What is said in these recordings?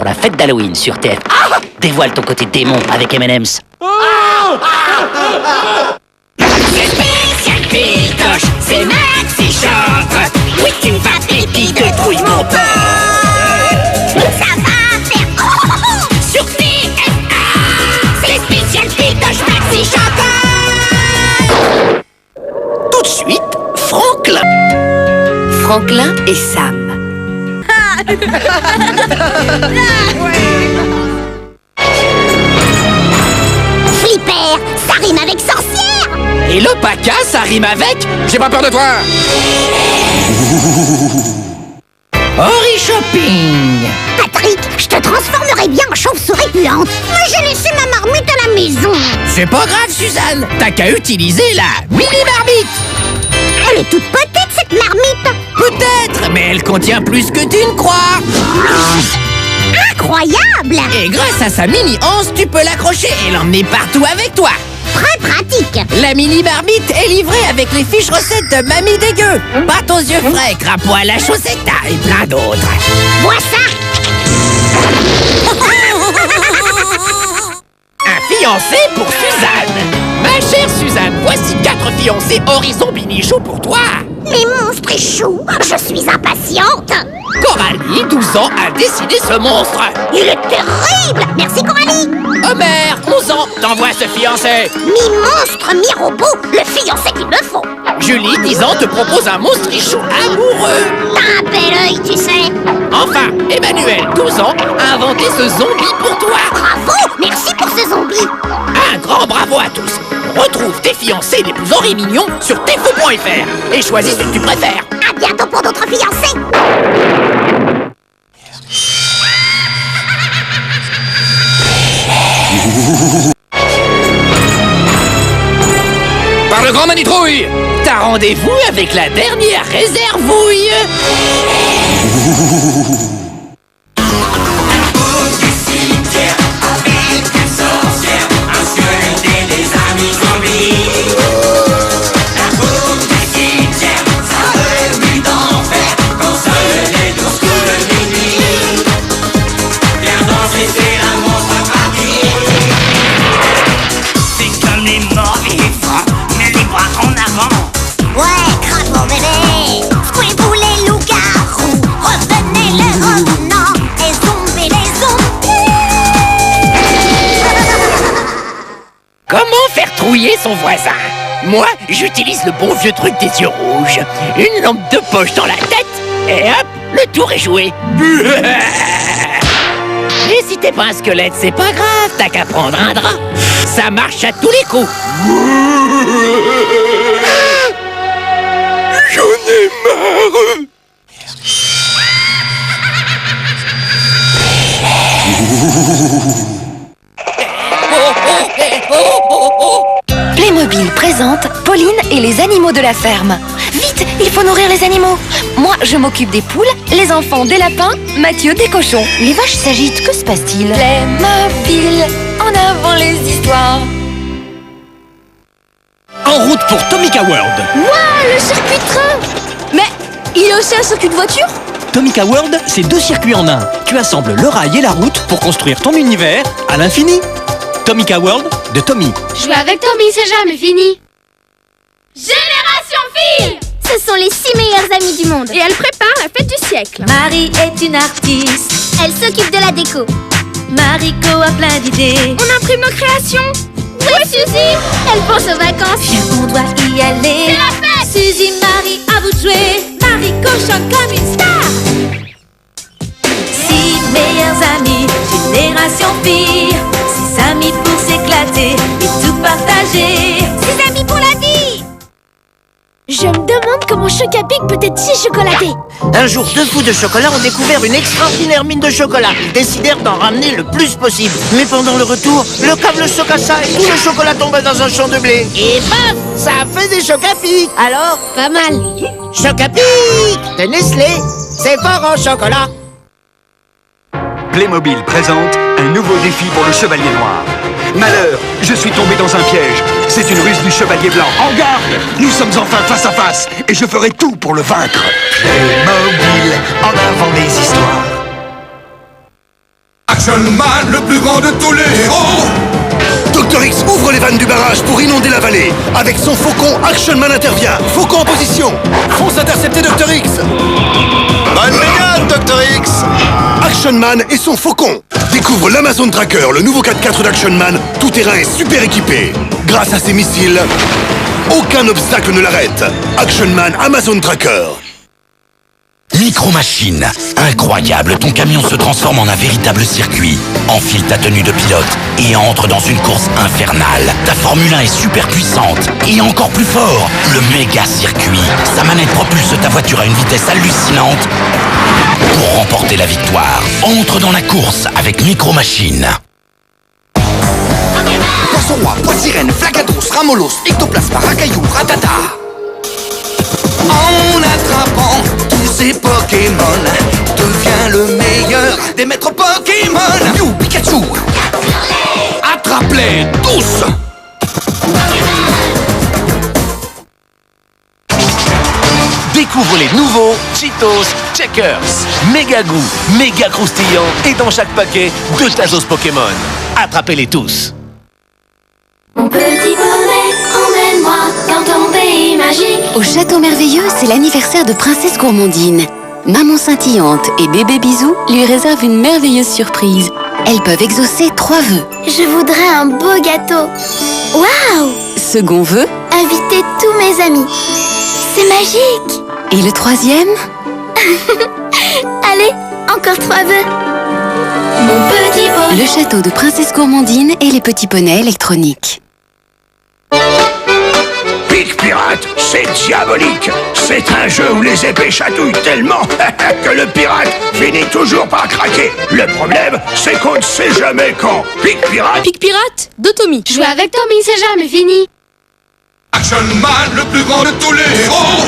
pour la fête d'Halloween sur TF. Dévoile ton côté démon avec M&M's. C'est spécial Pitoche, c'est Maxi Choc. Oui, tu vas pipi, détruis mon pote. Ça va faire sur TF1. C'est spécial Pitoche, Maxi Choc. Tout de suite, Franklin. Franklin et Sam. Flipper, ça rime avec sorcière. Et le paca, ça rime avec... J'ai pas peur de toi. Ori Shopping. Patrick, je te transformerai bien en chauve-souris puante. Mais j'ai laissé ma marmite à la maison. C'est pas grave, Suzanne. T'as qu'à utiliser la mini-marmite. Elle est toute petite, cette marmite. Peut-être, mais elle contient plus que tu ne crois. Incroyable. Et grâce à sa mini-anse, tu peux l'accrocher et l'emmener partout avec toi. Très pratique. La mini-marmite est livrée avec les fiches recettes de Mamie Dégueu. Pâte aux yeux frais, crapaud à la chaussetta et plein d'autres. Vois ça. Un fiancé pour Suzanne. Ma chère Suzanne, voici 4 fiancés horizon binichou pour toi. Les monstres échouent. Je suis impatiente. Coralie, 12 ans, a dessiné ce monstre. Il est terrible. Merci Coralie. Homer, 11 ans, t'envoie ce fiancé. Mi-monstre, mi-robot, le fiancé qu'il me faut. Julie, 10 ans, te propose un monstrichou amoureux. T'as un bel œil, tu sais. Enfin, Emmanuel, 12 ans, a inventé ce zombie pour toi. Bravo. Merci pour ce zombie. Un grand bravo à tous. Retrouve tes fiancés les plus horrimignons sur tfo.fr et choisis ce que tu préfères. À bientôt pour d'autres fiancés. Par le grand manitrouille. T'as rendez-vous avec la dernière réservouille. Comment faire trouiller son voisin? Moi, j'utilise le bon vieux truc des yeux rouges. Une lampe de poche dans la tête, et hop, le tour est joué. Et si t'es pas un squelette, c'est pas grave, t'as qu'à prendre un drap. Ça marche à tous les coups. J'en ai marre. Playmobil présente Pauline et les animaux de la ferme. Vite, il faut nourrir les animaux. Moi, je m'occupe des poules, les enfants des lapins, Mathieu des cochons. Les vaches s'agitent, que se passe-t-il? Playmobil, en avant les histoires. En route pour Tomica World. Waouh, le circuit de train! Mais il y a aussi un circuit de voiture? Tomica World, c'est 2 circuits en un. Tu assembles le rail et la route pour construire ton univers à l'infini. Tomica World de Tommy. Jouer avec Tommy, c'est jamais fini. Génération Fille! Ce sont les 6 meilleures amies du monde. Et elle prépare la fête du siècle. Marie est une artiste. Elle s'occupe de la déco. Mariko a plein d'idées. On imprime nos créations. Oui, Suzy! Elle pense aux vacances. Viens, on doit y aller. C'est la fête! Suzy, Marie, à vous de jouer. Mariko chante comme une star. 6 meilleures amies, génération Fille. 6 amis pour s'éclater et tout partager. 6 amis pour la vie! Je me demande comment Chocapic peut être si chocolaté. Un jour, 2 fous de chocolat ont découvert une extraordinaire mine de chocolat. Ils décidèrent d'en ramener le plus possible. Mais pendant le retour, le câble se cassa et tout le chocolat tomba dans un champ de blé. Et paf, ça a fait des Chocapic. Alors, Pas mal. Chocapic de Nestlé, c'est fort en chocolat. Playmobil présente un nouveau défi pour le Chevalier Noir. Malheur, je suis tombé dans un piège. C'est une ruse du Chevalier Blanc. En garde! Nous sommes enfin face à face et je ferai tout pour le vaincre. Playmobil, en avant les histoires. Man, le plus grand de tous les héros. Dr X ouvre les vannes du barrage pour inonder la vallée. Avec son faucon, Action Man intervient. Faucon en position. Fonce intercepter Dr X. Bonne brigade, Dr X. Action Man et son faucon. Découvre l'Amazon Tracker, le nouveau 4x4 d'Action Man, tout terrain et super équipé. Grâce à ses missiles, aucun obstacle ne l'arrête. Action Man Amazon Tracker. Micro Machine. Incroyable, ton camion se transforme en un véritable circuit. Enfile ta tenue de pilote et entre dans une course infernale. Ta Formule 1 est super puissante et encore plus fort, le méga circuit. Sa manette propulse ta voiture à une vitesse hallucinante pour remporter la victoire. Entre dans la course avec Micro Machine. Poisson roi, poids sirène, flagados, ramolos, ectoplasma, racaillou, ratata. En attrapant tous ces Pokémon, devient le meilleur des maîtres Pokémon. You, Pikachu, attrape-les tous. Découvre les nouveaux Cheetos Checkers. Méga goût, méga croustillant et dans chaque paquet, 2 Tazos Pokémon. Attrapez-les tous. Mon petit bonnet, emmène-moi dans ton pays magique. Au château merveilleux, c'est l'anniversaire de Princesse Gourmandine. Maman scintillante et bébé Bisou lui réservent une merveilleuse surprise. Elles peuvent exaucer 3 vœux. Je voudrais un beau gâteau. Waouh! Second vœu. Inviter tous mes amis. C'est magique! Et le 3e? Allez, encore 3 vœux. Mon petit bonnet. Le château de Princesse Gourmandine et les petits poneys électroniques. Pic Pirate, c'est diabolique. C'est un jeu où les épées chatouillent tellement que le pirate finit toujours par craquer. Le problème, c'est qu'on ne sait jamais quand. Pic Pirate. Pic Pirate de Tommy. Jouer avec Tommy, c'est jamais fini. Action Man, le plus grand de tous les héros.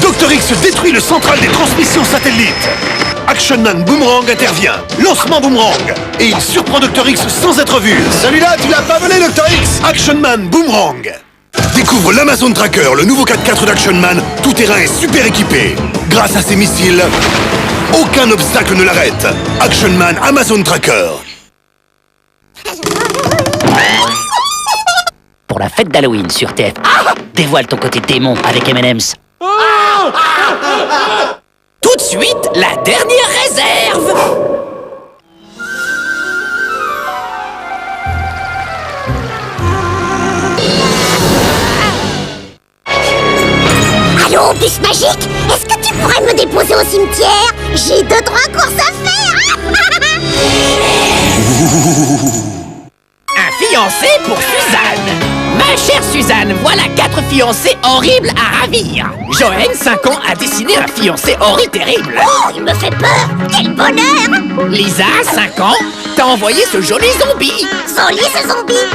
Dr X détruit le central des transmissions satellites. Action Man Boomerang intervient. Lancement Boomerang. Et il surprend Dr X sans être vu. Celui-là, tu l'as pas volé, Dr X. Action Man Boomerang. Découvre l'Amazon Tracker, le nouveau 4x4 d'Action Man, tout terrain et super équipé. Grâce à ses missiles, aucun obstacle ne l'arrête. Action Man Amazon Tracker. Pour la fête d'Halloween sur TF, dévoile ton côté démon avec M&M's. Tout de suite, la dernière réserve. Allô, bus magique? Est-ce que tu pourrais me déposer au cimetière? J'ai 2-3 courses à faire. Un fiancé pour Suzanne. Ma chère Suzanne, voilà 4 fiancés horribles à ravir. Joanne, 5 ans, a dessiné un fiancé horrible terrible. Oh, il me fait peur. Quel bonheur. Lisa, 5 ans, t'a envoyé ce joli zombie. Joli ce zombie.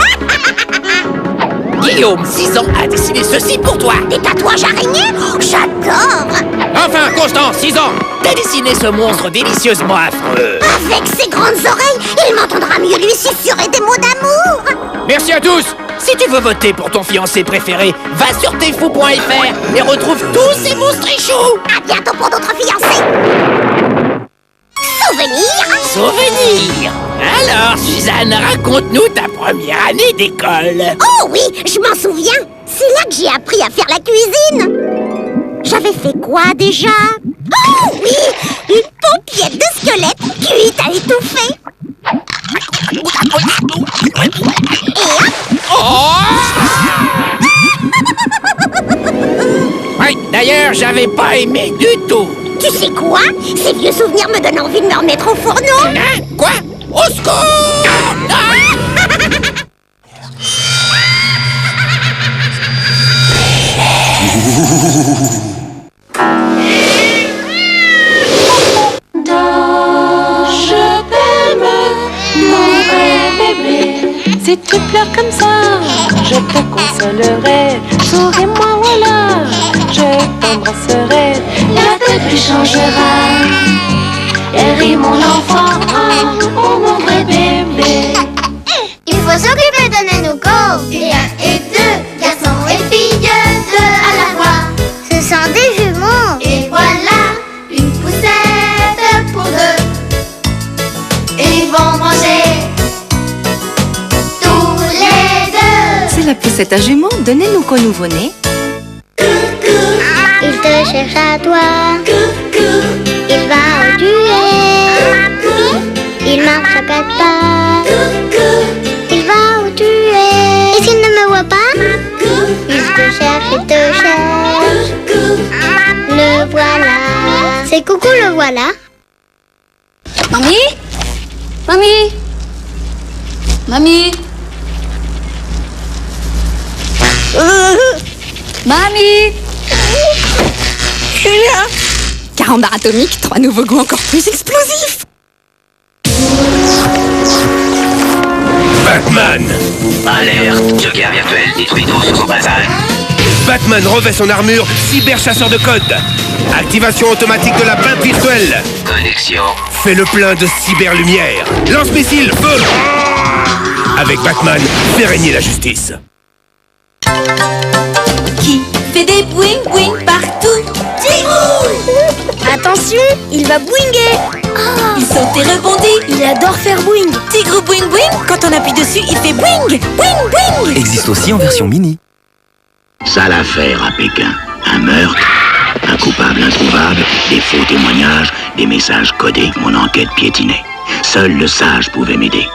Guillaume, 6 ans, a dessiné ceci pour toi. Des tatouages araignées? Oh, j'adore. Enfin, Constant, 6 ans, t'as dessiné ce monstre délicieusement affreux. Avec ses grandes oreilles, il m'entendra mieux lui susurrer des mots d'amour. Merci à tous. Si tu veux voter pour ton fiancé préféré, va sur tfou.fr et retrouve tous ces monstrichous. À bientôt pour d'autres fiancés. Souvenir. Alors, Suzanne, raconte-nous ta première année d'école. Oh oui, je m'en souviens. C'est là que j'ai appris à faire la cuisine. J'avais fait quoi déjà? Oh oui, une paupiette de squelette cuite à étouffer. Oui, d'ailleurs, j'avais pas aimé du tout. Tu sais quoi? Ces vieux souvenirs me donnent envie de me remettre au fourneau. Hein? Quoi? Au secours! Je t'aime, mon vrai bébé. Si tu pleures comme ça, je te consolerai. Souris-moi, voilà, je t'embrasserai. La tête lui changera. Elle rit mon enfant, oh mon vrai bébé. Il faut s'occuper de Nenuko. Et 1 et 2, garçons et filles, 2 à la fois. Ce sont des jumeaux. Et voilà, une poussette pour 2. Et ils vont C'est un jumeau de Nenuco nouveau-né. Il te cherche à toi. Il va au tuer. Il marche à quatre pas. Il va au tuer. Et s'il ne me voit pas, il te cherche et te cherche. Le voilà. C'est coucou, le voilà. Mamie? Mamie? Mamie? Mamie? Je suis là. Carambar atomique, 3 nouveaux goûts encore plus explosifs. Batman! Alerte! Joker virtuel détruit tout sur son passage. Batman revêt son armure cyber-chasseur de code. Activation automatique de la pinte virtuelle. Connexion. Fait le plein de cyber-lumière. Lance-missile, feu! Avec Batman, fait régner la justice. Qui fait des boing boing partout? Tigrou! Attention, il va boinguer. Il saute et rebondit. Il adore faire boing. Tigrou boing boing, quand on appuie dessus, il fait boing! Boing boing! Existe aussi en version mini. Sale affaire à Pékin. Un meurtre, un coupable introuvable, des faux témoignages, des messages codés, mon enquête piétinait. Seul le sage pouvait m'aider.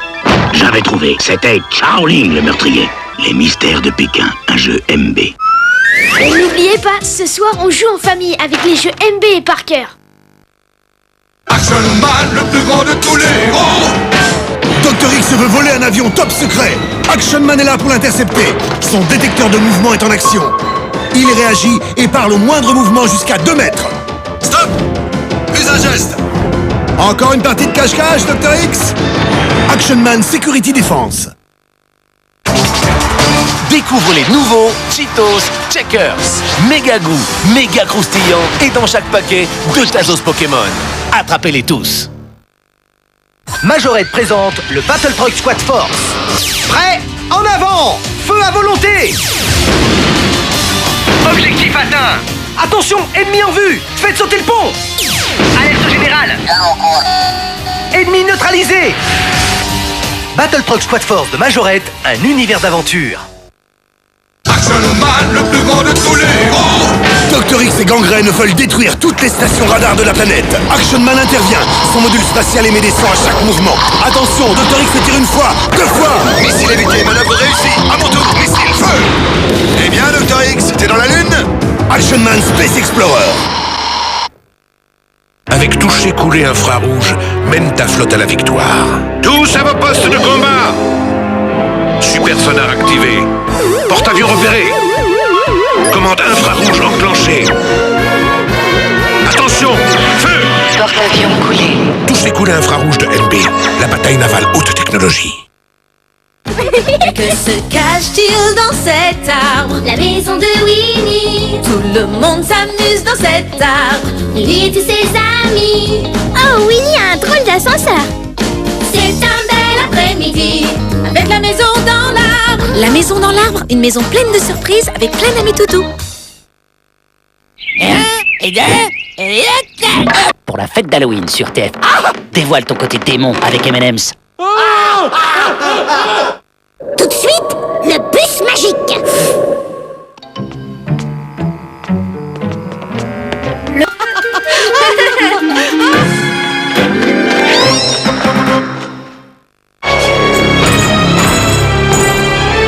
J'avais trouvé, c'était Shaolin le meurtrier. Les mystères de Pékin, un jeu MB. Et n'oubliez pas, ce soir on joue en famille avec les jeux MB et Parker. Action Man, le plus grand de tous les héros. Dr X veut voler un avion top secret. Action Man est là pour l'intercepter. Son détecteur de mouvement est en action. Il réagit et parle au moindre mouvement jusqu'à 2 mètres. Stop! Fais un geste. Encore une partie de cache-cache, Dr X? Action Man Security Defense. Découvre les nouveaux Cheetos Checkers. Méga goût, méga croustillant et dans chaque paquet, 2 Tazos Pokémon. Attrapez-les tous. Majorette présente le Battle Truck Squad Force. Prêt? En avant! Feu à volonté! Objectif atteint! Attention, ennemi en vue! Faites sauter le pont! Alerte générale! Ennemi neutralisé! Battle Truck Squad Force de Majorette, un univers d'aventure. Action Man, le plus grand de tous les héros. Dr X et Gangrène veulent détruire toutes les stations radar de la planète. Action Man intervient. Son module spatial émet des sons à chaque mouvement. Attention, Dr X se tire 1 fois, 2 fois. Missile évité, manœuvre réussie. À mon tour, missile, feu. Eh bien, Dr X, t'es dans la lune? Action Man Space Explorer. Avec toucher coulé infrarouge, mène ta flotte à la victoire. Tous à vos postes de combat. Super sonar activé. Porte-avions repéré. Commande infrarouge enclenchée. Attention, feu! Porte-avions coulé. Touche les coulées infrarouges de MB. La bataille navale haute technologie. Que se cache-t-il dans cet arbre? La maison de Winnie. Tout le monde s'amuse dans cet arbre. Lui et tous ses amis. Oh, Winnie a un drôle d'ascenseur. C'est un bel après-midi. Avec la maison dans l'arbre. La maison dans l'arbre, une maison pleine de surprises avec plein d'amis toutous. Pour la fête d'Halloween sur TF. Dévoile ton côté démon avec M&M's. Tout de suite, le bus magique.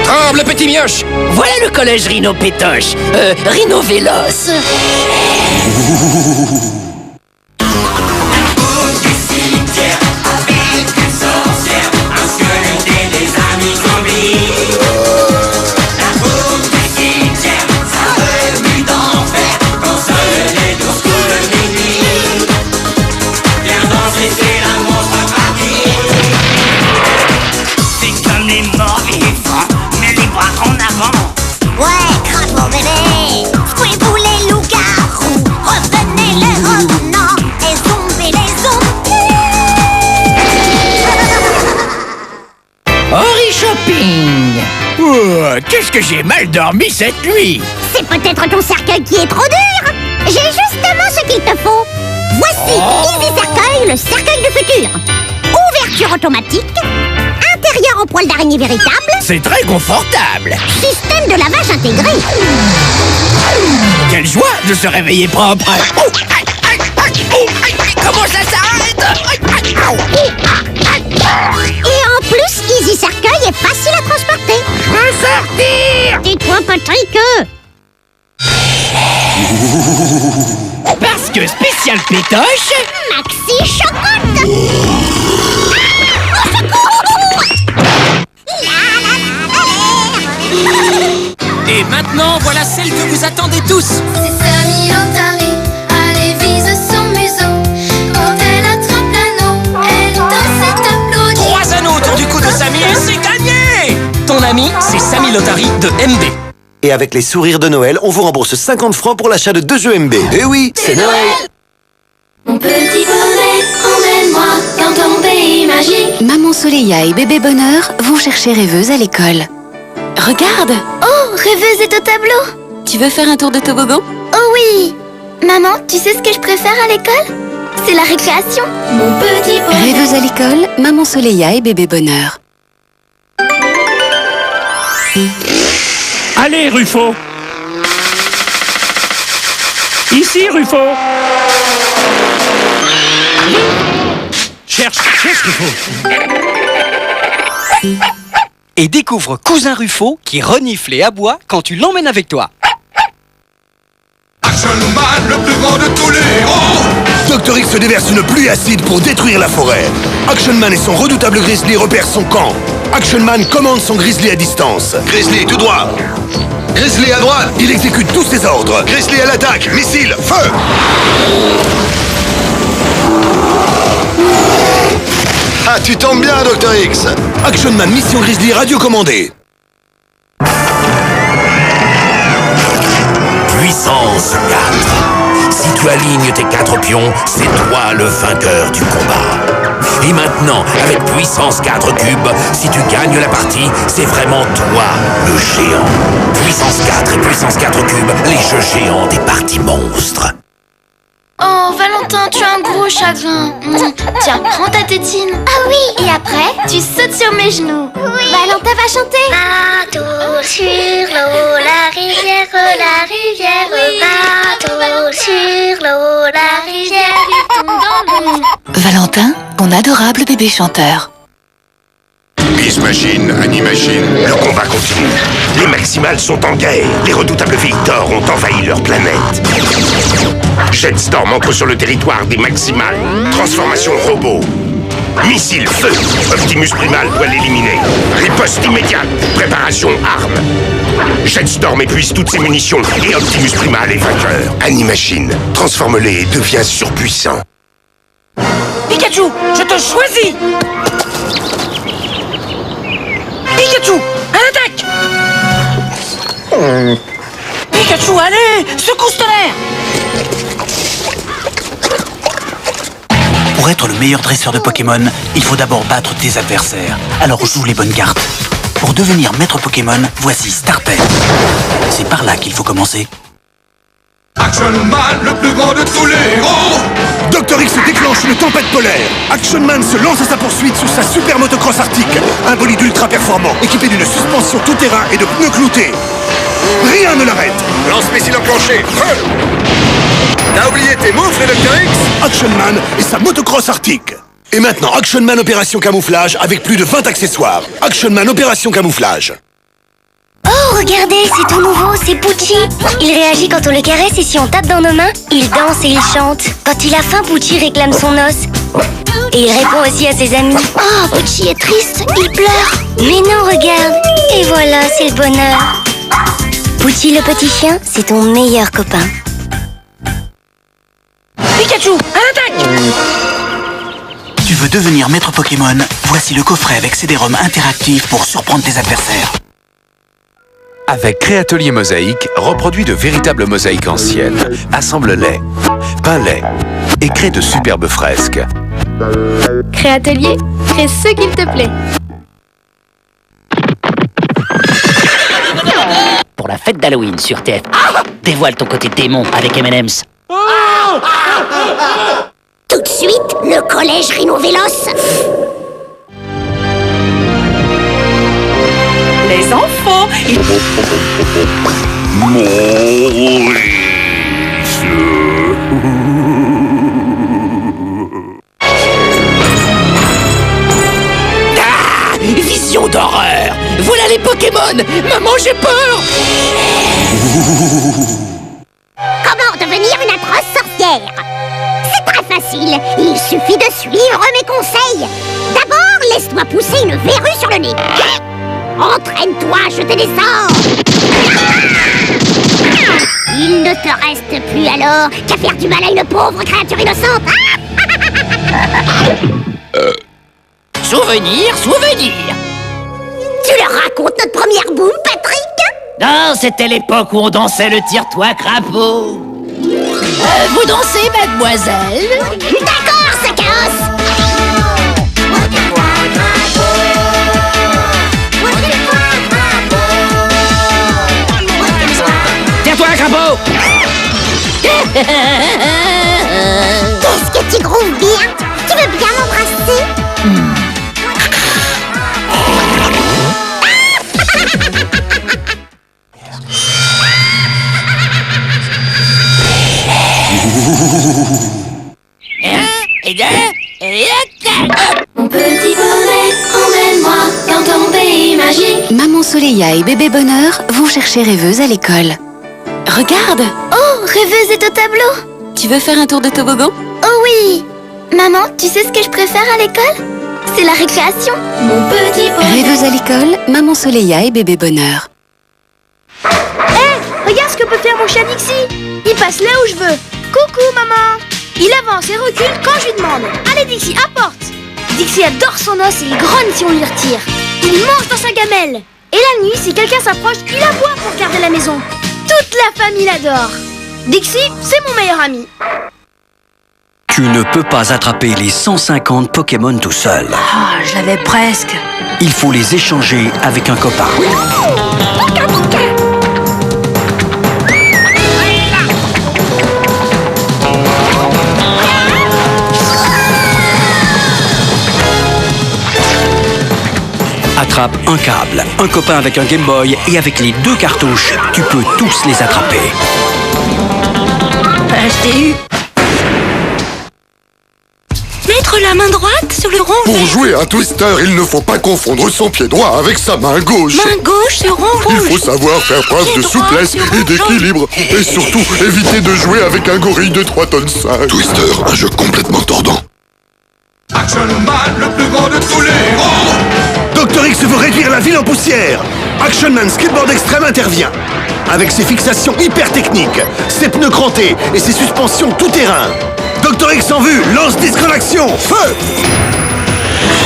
Tremble, petit mioche! Voilà le collège Rhino Pétoche. Rhino Véloce. Ouais, craque mon bébé. Fouez-vous les loups-garous. Revenez les revenants. Les zombies, les zombies. Henri Shopping. Oh, qu'est-ce que j'ai mal dormi cette nuit. C'est peut-être ton cercueil qui est trop dur. J'ai justement ce qu'il te faut. Voici Easy Cercueil, le cercueil du futur. Ouverture automatique. Intérieur en poil d'araignée véritable. C'est très confortable. Système de lavage intégré. Quelle joie de se réveiller propre. Oh, aïe, aïe, aïe, oh, aïe, aïe, comment ça s'arrête? Et en plus, Easy Cercueil est facile à transporter. Je veux sortir. Dis-toi, Patrick. Parce que spécial pétoche, Maxi Chocotte. Et maintenant, voilà celle que vous attendez tous. C'est Samy Lotari, allez vise son museau. Quand elle attrape l'anneau, elle danse et applaudit. 3 anneaux autour du cou de Samy et c'est gagné. Ton ami, c'est Samy Lotari de MB. Et avec les sourires de Noël, on vous rembourse 50 francs pour l'achat de 2 jeux MB. Et oui, c'est Noël. Mon petit bonnet, emmène-moi dans ton pays magique. Maman Soleilla et bébé Bonheur vont chercher Rêveuse à l'école. Regarde! Oh, Rêveuse est au tableau. Tu veux faire un tour de toboggan? Oh oui. Maman, tu sais ce que je préfère à l'école? C'est la récréation. Mon petit bonnet. Rêveuse à l'école, Maman Soleilla et bébé Bonheur. Allez, Ruffo. Ici, Ruffo. Cherche Ruffo. Et découvre Cousin Ruffo qui renifle et aboie quand tu l'emmènes avec toi. Action Man, le plus grand de tous les héros. Dr X déverse une pluie acide pour détruire la forêt. Action Man et son redoutable Grizzly repèrent son camp. Action Man commande son Grizzly à distance. Grizzly, tout droit. Grizzly à droite. Il exécute tous ses ordres. Grizzly à l'attaque. Missile, feu. Ah, tu tombes bien, Dr X. Action Man, mission Grizzly radiocommandée. Puissance 4. Si tu alignes tes 4 pions, c'est toi le vainqueur du combat. Et maintenant, avec puissance 4 cubes, si tu gagnes la partie, c'est vraiment toi le géant. Puissance 4 et puissance 4 cubes, les jeux géants des parties monstres. Oh, Valentin, tu as un gros chagrin. Tiens, prends ta tétine. Ah oui. Et après, tu sautes sur mes genoux. Oui. Valentin va chanter. Bateau sur l'eau, la rivière, bateau sur l'eau, la rivière, il tombe dans l'eau. Valentin, ton adorable bébé chanteur. Beast Machine, Animachine, le combat continue. Les Maximals sont en guerre. Les redoutables Victor ont envahi leur planète. Jetstorm entre sur le territoire des Maximals. Transformation robot. Missile, feu. Optimus Primal doit l'éliminer. Riposte immédiate. Préparation arme. Jetstorm épuise toutes ses munitions et Optimus Primal est vainqueur. Animachine, transforme-les et deviens surpuissant. Pikachu, je te choisis. Pikachu, à l'attaque. Pikachu, allez, secousse tonnerre. Pour être le meilleur dresseur de Pokémon, il faut d'abord battre tes adversaires. Alors joue les bonnes cartes. Pour devenir maître Pokémon, voici Starter. C'est par là qu'il faut commencer. Action Man, le plus grand de tous les héros. Dr X déclenche une tempête polaire. Action Man se lance à sa poursuite sur sa super motocross arctique. Un bolide ultra performant, équipé d'une suspension tout-terrain et de pneus cloutés. Rien ne l'arrête. Lance-missile enclenché, feu. T'as oublié tes moufles, Dr X? Action Man et sa motocross arctique. Et maintenant, Action Man Opération Camouflage avec plus de 20 accessoires. Action Man Opération Camouflage. Oh, regardez, c'est tout nouveau, c'est Pucci. Il réagit quand on le caresse et si on tape dans nos mains, il danse et il chante. Quand il a faim, Pucci réclame son os. Et il répond aussi à ses amis. Oh, Pucci est triste, il pleure. Mais non, regarde. Et voilà, c'est le bonheur. Pucci le petit chien, c'est ton meilleur copain. Pikachu, à l'attaque. Tu veux devenir maître Pokémon? Voici le coffret avec CD-ROM interactif pour surprendre tes adversaires. Avec Créatelier Mosaïque, reproduis de véritables mosaïques anciennes, assemble-les, peins-les et crée de superbes fresques. Créatelier, crée ce qu'il te plaît. Pour la fête d'Halloween sur TF, dévoile ton côté démon avec M&M's. Tout de suite, le collège Rhinovélos. Ah, vision d'horreur. Voilà les Pokémon. Maman, j'ai peur. Comment devenir une atroce sorcière? C'est très facile, il suffit de suivre mes conseils. D'abord, laisse-toi pousser une verrue sur le nez. Entraîne-toi à jeter des sorts. Il ne te reste plus alors qu'à faire du mal à une pauvre créature innocente. Souvenir. Tu leur racontes notre première boum, Patrick? Non, c'était l'époque où on dansait le tire-toi crapaud. Vous dansez, mademoiselle? D'accord, ça casse. Tire-toi crapaud. Qu'est-ce que tu grooves bien? Tu veux bien m'embrasser? Mon petit bonnet, emmène-moi dans ton pays magique. Maman Soleilla et bébé Bonheur vont chercher Rêveuse à l'école. Regarde! Oh, Rêveuse est au tableau. Tu veux faire un tour de toboggan? Oh oui. Maman, tu sais ce que je préfère à l'école? C'est la récréation. Mon petit bonnet. Rêveuse à l'école, Maman Soleilla et bébé Bonheur. Hé, regarde ce que peut faire mon chat Dixie. Il passe là où je veux. Coucou, maman. Il avance et recule quand je lui demande. Allez, Dixie, apporte. Dixie adore son os et il grogne si on lui retire. Il mange dans sa gamelle. Et la nuit, si quelqu'un s'approche, il aboie pour garder la maison. Toute la famille l'adore. Dixie, c'est mon meilleur ami. Tu ne peux pas attraper les 150 Pokémon tout seul. Ah, je l'avais presque. Il faut les échanger avec un copain. Attrape un câble, un copain avec un Game Boy et avec les 2 cartouches, tu peux tous les attraper. Je t'ai eu. Mettre la main droite sur le rond Pour vert. jouer à Twister, il ne faut pas confondre son pied droit avec sa main gauche. Main gauche sur rond rouge. Il faut savoir faire preuve de souplesse et d'équilibre. Et surtout, éviter de jouer avec un gorille de 3 tonnes 5. Twister, un jeu complètement tordant. Action Man, le plus grand de tous les héros. Dr X veut réduire la ville en poussière. Action Man Skateboard Extreme intervient. Avec ses fixations hyper techniques, ses pneus crantés et ses suspensions tout-terrain. Dr X en vue, lance disque en action, feu!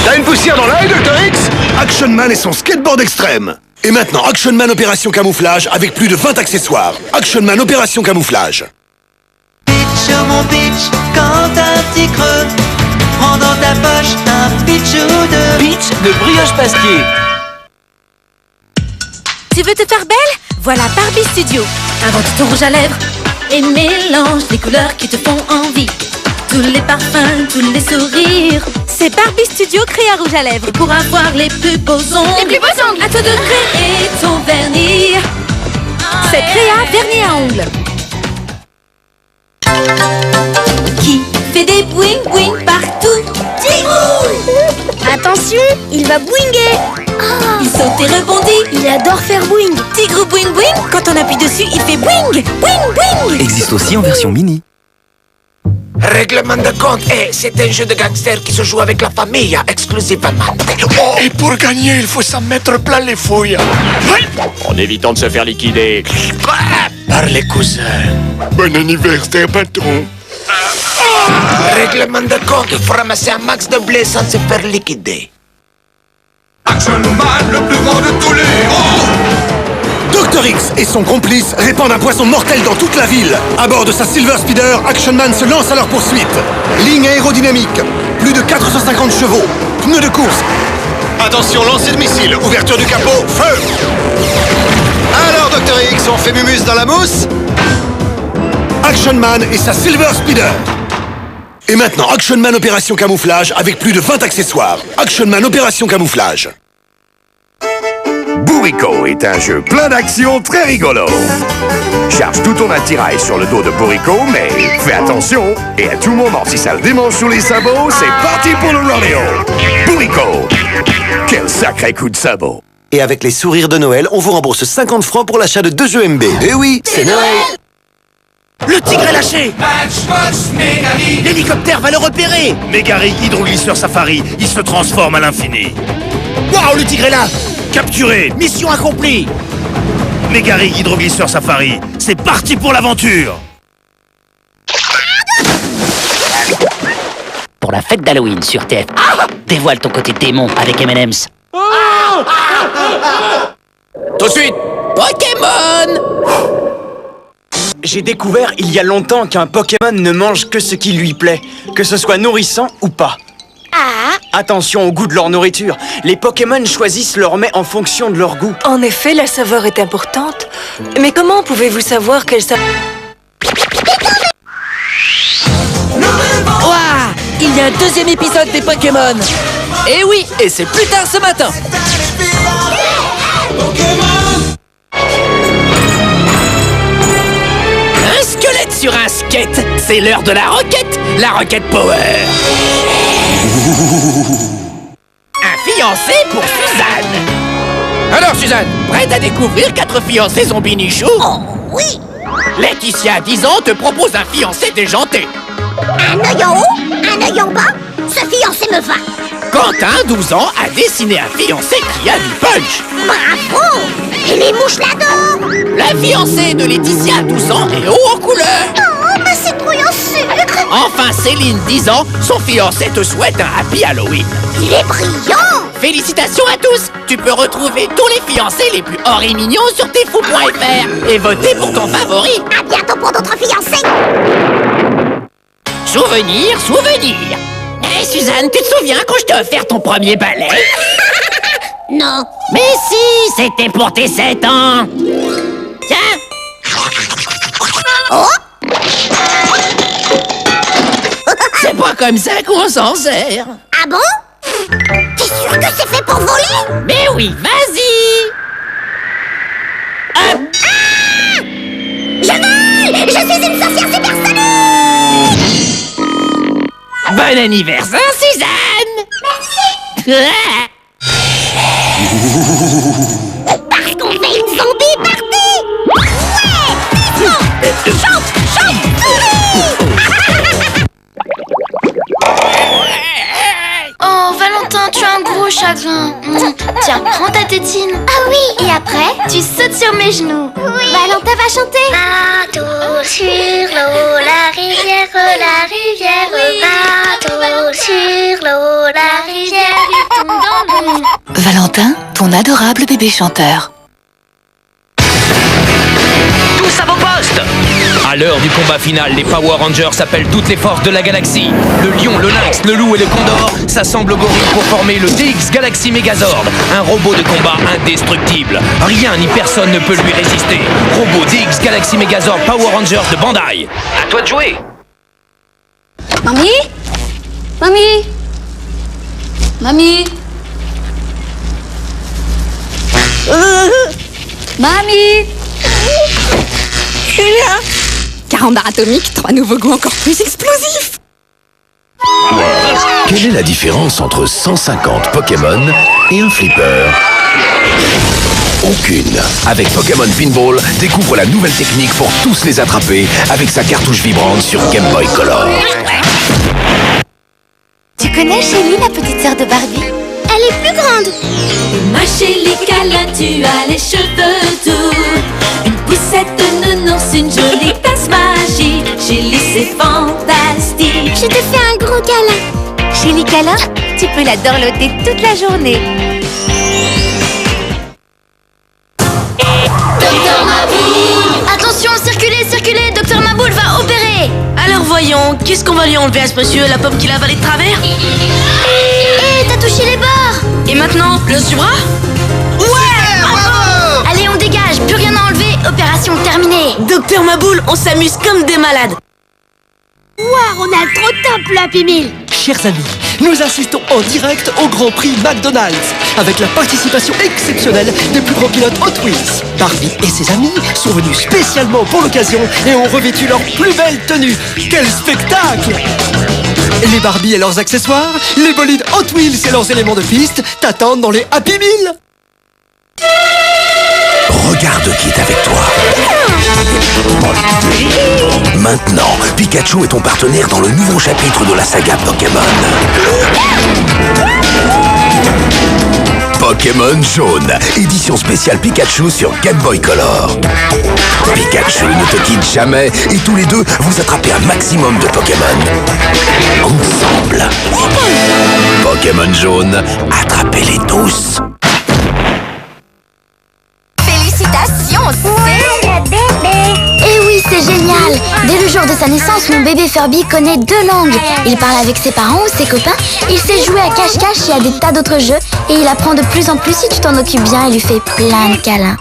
T'as une poussière dans l'œil, Dr X? Action Man et son skateboard extrême. Et maintenant, Action Man Opération Camouflage avec plus de 20 accessoires. Action Man Opération Camouflage. Pitch, mon pitch, quand t'as un petit creux, prends dans ta poche un pitch ou deux. Pitch de brioche pastier. Tu veux te faire belle? Voilà Barbie Studio. Invente ton rouge à lèvres et mélange les couleurs qui te font envie. Tous les parfums, tous les sourires. C'est Barbie Studio créé à rouge à lèvres. Et pour avoir les plus beaux ongles. Les plus beaux ongles. À toi de créer ton vernis. C'est Créa Vernis à ongles. Qui fait des boing boing partout? Tigrou! Attention, il va boinguer. Il saute et rebondit. Il adore faire boing. Tigre boing boing, quand on appuie dessus, il fait boing, boing, boing. Existe aussi en version mini. Règlement de compte, c'est un jeu de gangster qui se joue avec la famille exclusivement. Oh, et pour gagner, il faut s'en mettre plein les fouilles. En évitant de se faire liquider. Par les cousins. Bon anniversaire, patron. Règlement de compte, il faut ramasser un max de blé sans se faire liquider. Action Man, le plus grand de tous les héros. Dr X et son complice répandent un poison mortel dans toute la ville. À bord de sa Silver Speeder, Action Man se lance à leur poursuite. Ligne aérodynamique, plus de 450 chevaux, pneus de course. Attention, lancer de missile, ouverture du capot, feu! Alors, Dr X, on fait mumus dans la mousse? Action Man et sa Silver Speeder. Et maintenant, Action Man Opération Camouflage avec plus de 20 accessoires. Action Man Opération Camouflage. Boum! Bourrico est un jeu plein d'action très rigolo. Charge tout ton attirail sur le dos de Bourrico, mais fais attention. Et à tout moment, si ça le démange sous les sabots, c'est parti pour le rodeo. Bourrico, quel sacré coup de sabot. Et avec les sourires de Noël, on vous rembourse 50 francs pour l'achat de 2 jeux MB. Eh oui, c'est Noël. Le tigre est lâché. L'hélicoptère va le repérer. Mégari hydroglisseur safari, il se transforme à l'infini. Waouh, le tigre est là. Capturé. Mission accomplie. Mégari hydroglisseur safari, c'est parti pour l'aventure. Pour la fête d'Halloween sur TF, dévoile ton côté démon avec M&M's. Tout de suite, Pokémon! J'ai découvert il y a longtemps qu'un Pokémon ne mange que ce qui lui plaît, que ce soit nourrissant ou pas. Attention au goût de leur nourriture. Les Pokémon choisissent leur mets en fonction de leur goût. En effet, la saveur est importante. Mais comment pouvez-vous savoir quelle saveur... Ouah! Il y a un deuxième épisode des Pokémon. Et oui, et c'est plus tard ce matin. Un squelette sur un skate. C'est l'heure de la Rocket Power. Un fiancé pour Suzanne. Alors Suzanne, prête à découvrir 4 fiancés zombies nichous? Oh oui. Laetitia, 10 ans, te propose un fiancé déjanté. Un œil en haut, un œil en bas, ce fiancé me va. Quentin, 12 ans, a dessiné un fiancé qui a du punch. Bravo. Et les mouches l'adorent. La fiancée de Laetitia, 12 ans, est haut en couleur. Oh, ma citrouille en sucre. Enfin, Céline, 10 ans, son fiancé te souhaite un happy Halloween. Il est brillant. Félicitations à tous. Tu peux retrouver tous les fiancés les plus hors et mignons sur tesfou.fr et voter pour ton favori. À bientôt pour d'autres fiancés. Souvenir. Hé Suzanne, tu te souviens quand je t'ai offert ton premier balai? Non. Mais si, c'était pour tes 7 ans. Tiens. Oh. C'est pas comme ça qu'on s'en sert. Ah bon? T'es sûr que c'est fait pour voler? Mais oui, vas-y. Hop. Ah! Je vole! Je suis une sorcière supersonique! Bon anniversaire, Suzanne! Merci! Parce qu'on fait une zombie party! Ouais! Chante! Oh, Valentin, tu as un gros chagrin. Tiens, prends ta tétine. Ah oui! Et après? Tu sautes sur mes genoux. Oui! Valentin va chanter! Bateau sur l'eau, la rivière, bateau sur l'eau, la rivière, il tombe dans l'eau. Valentin, ton adorable bébé chanteur. Tous à vos postes! À l'heure du combat final, les Power Rangers appellent toutes les forces de la galaxie. Le lion, le lynx, le loup et le condor s'assemblent au gorille pour former le DX Galaxy Megazord, un robot de combat indestructible. Rien ni personne ne peut lui résister. Robot DX Galaxy Megazord Power Rangers de Bandai. À toi de jouer! Mamie? Mamie? Mamie? Mamie? Je suis là. 40 barres atomiques, 3 nouveaux goûts encore plus explosifs. Quelle est la différence entre 150 Pokémon et un flipper? Aucune. Avec Pokémon Pinball, découvre la nouvelle technique pour tous les attraper avec sa cartouche vibrante sur Game Boy Color. Tu connais Shelly, la petite sœur de Barbie? Elle est plus grande. Ma Shelly câlin, tu as les cheveux doux. Une poussette de nounours, une jolie tasse magique. Shelly, c'est fantastique. Je te fais un gros câlin. Shelly câlin, tu peux la dorloter toute la journée. Docteur Maboule! Attention, circulez, Docteur Maboule va opérer. Alors voyons, qu'est-ce qu'on va lui enlever à ce monsieur? La pomme qu'il a avalée de travers? Hé, t'as touché les bords. Et maintenant, le subra? Ouais, bravo! Allez, on dégage, plus rien à enlever, opération terminée. Docteur Maboule, on s'amuse comme des malades. Waouh, on a trop top le Happy Meal. Chers amis, nous assistons en direct au Grand Prix McDonald's. avec la participation exceptionnelle des plus gros pilotes Hot Wheels. Barbie et ses amis sont venus spécialement pour l'occasion et ont revêtu leur plus belle tenue. Quel spectacle! Les Barbies et leurs accessoires, les bolides Hot Wheels et leurs éléments de piste t'attendent dans les Happy Meal. Regarde qui est avec toi. Maintenant, Pikachu est ton partenaire dans le nouveau chapitre de la saga Pokémon. Pokémon Jaune, édition spéciale Pikachu sur Game Boy Color. Pikachu ne te quitte jamais et tous les deux, vous attrapez un maximum de Pokémon. Ensemble. Pokémon Jaune, attrapez-les tous. Félicitations, c'est le bébé. Eh oui, c'est génial. Dès le jour de sa naissance, mon bébé Furby connaît 2 langues. Il parle avec ses parents ou ses copains. Il sait jouer à cache-cache et à des tas d'autres jeux. Et il apprend de plus en plus si tu t'en occupes bien et lui fais plein de câlins.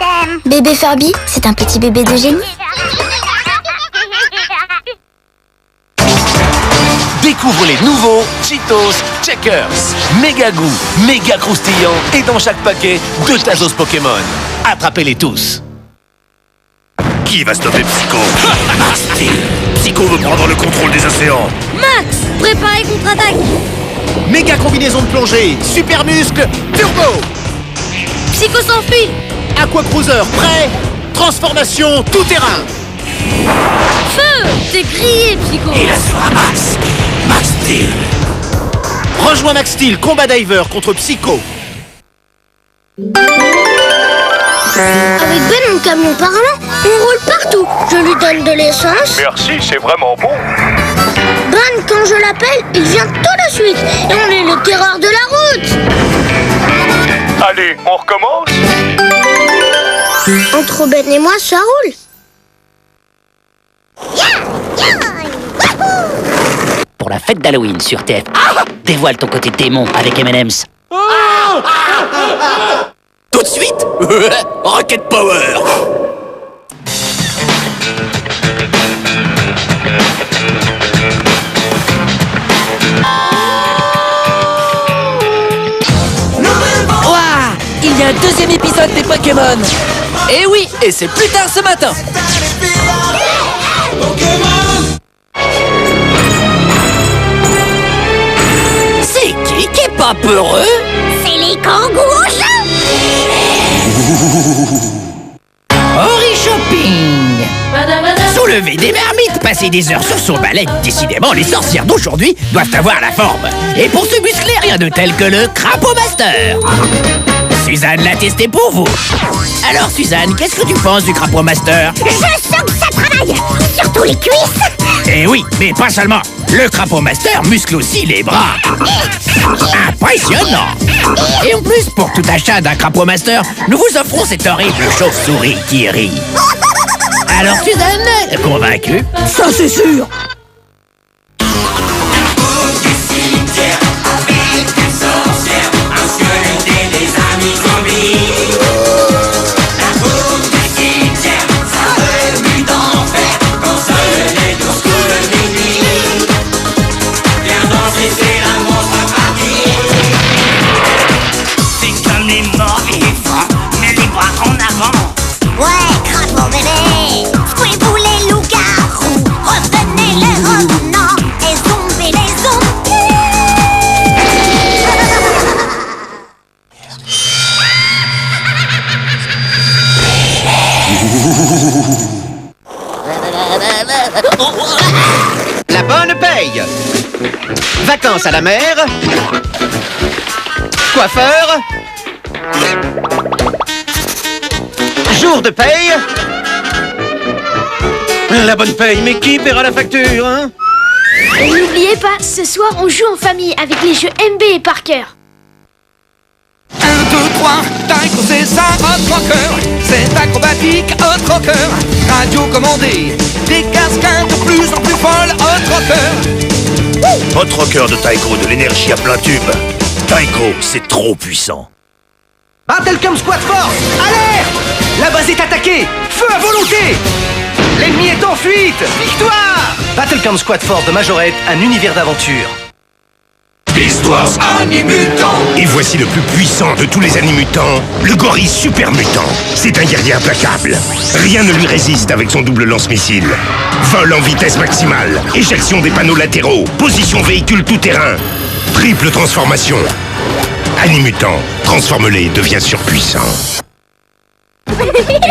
Bébé Furby, c'est un petit bébé de génie. Découvre les nouveaux Cheetos Checkers. Méga goût, méga croustillant et dans chaque paquet, 2 Tazos Pokémon. Attrapez-les tous. Qui va stopper Psycho? Psycho veut prendre le contrôle des océans. Max, préparez contre-attaque. Méga combinaison de plongée, super muscle, turbo. Psycho s'enfuit. Aqua Cruiser, prêt. Transformation tout terrain. Feu, t'es grillé, Psycho. Et la sera Max. Max Steel. Rejoins Max Steel, combat diver contre Psycho. Avec Ben, mon camion parlant, on roule partout. Je lui donne de l'essence. Merci, c'est vraiment bon. Ben, quand je l'appelle, il vient tout de suite. Et on est les terreurs de la route. Allez, on recommence? Entre Ben et moi, ça roule. Pour la fête d'Halloween sur TF, dévoile ton côté démon avec M&M's. Tout de suite Rocket Power. Ouah, il y a un 2e épisode des Pokémon. Et oui, et c'est plus tard ce matin. C'est qui est pas peureux? C'est les kangourous. Ori Shopping. Soulever des marmites, passer des heures sur son balai. Décidément, les sorcières d'aujourd'hui doivent avoir la forme. Et pour se muscler, rien de tel que le Crapaud Master. Suzanne l'a testé pour vous. Alors Suzanne, qu'est-ce que tu penses du Crapaud Master? Je sens que ça travaille. Surtout les cuisses. Eh oui, mais pas seulement. Le Crapaud Master muscle aussi les bras. Impressionnant. Et en plus, pour tout achat d'un Crapaud Master, nous vous offrons cette horrible chauve-souris qui rit. Alors Suzanne, convaincue? Ça c'est sûr. Ouais, crapaud bébé. Fouez-vous les loups-garous. Revenez les revenants. Et zombies les zombies. La bonne paye. Vacances à la mer. Coiffeur. Jour de paye. La bonne paye, mais qui paiera la facture, hein? Et n'oubliez pas, ce soir, on joue en famille avec les jeux MB et Parker. 1, 2, 3, Taiko c'est ça, Hot Rocker. C'est acrobatique, Hot Rocker. Radio commandée, des cascades de plus en plus folles, Hot Rocker. Hot Rocker de Taiko, de l'énergie à plein tube. Taiko, c'est trop puissant. Battlecom Squad Force, alerte! La base est attaquée! Feu à volonté! L'ennemi est en fuite! Victoire! Battlecom Squad Force de Majorette, un univers d'aventure. Histoire Wars Animutants. Et voici le plus puissant de tous les animutants, le gorille super mutant. C'est un guerrier implacable. Rien ne lui résiste avec son double lance-missile. Vol en vitesse maximale, éjection des panneaux latéraux, position véhicule tout-terrain, triple transformation. Animutant, transforme-les, devient surpuissant.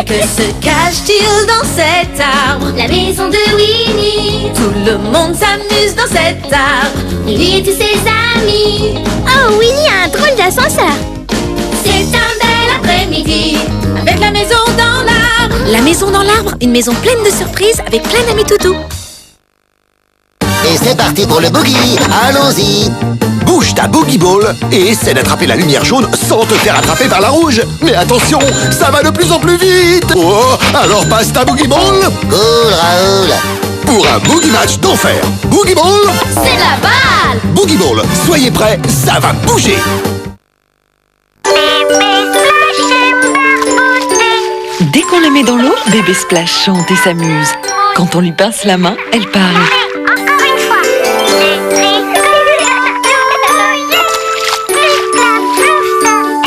Que se cache-t-il dans cet arbre? La maison de Winnie. Tout le monde s'amuse dans cet arbre. Lui et tous ses amis. Oh, Winnie a un drôle d'ascenseur. C'est un bel après-midi avec la maison dans l'arbre. La maison dans l'arbre, une maison pleine de surprises avec plein d'amis toutous. Et c'est parti pour le boogie. Allons-y. Bouge ta Boogie Ball et essaie d'attraper la lumière jaune sans te faire attraper par la rouge. Mais attention, ça va de plus en plus vite. Oh, alors passe ta Boogie Ball. Cool, Raoul. Pour un Boogie Match d'enfer. Boogie Ball. C'est la balle. Boogie Ball, soyez prêts, ça va bouger. Dès qu'on la met dans l'eau, bébé Splash chante et s'amuse. Quand on lui pince la main, elle parle.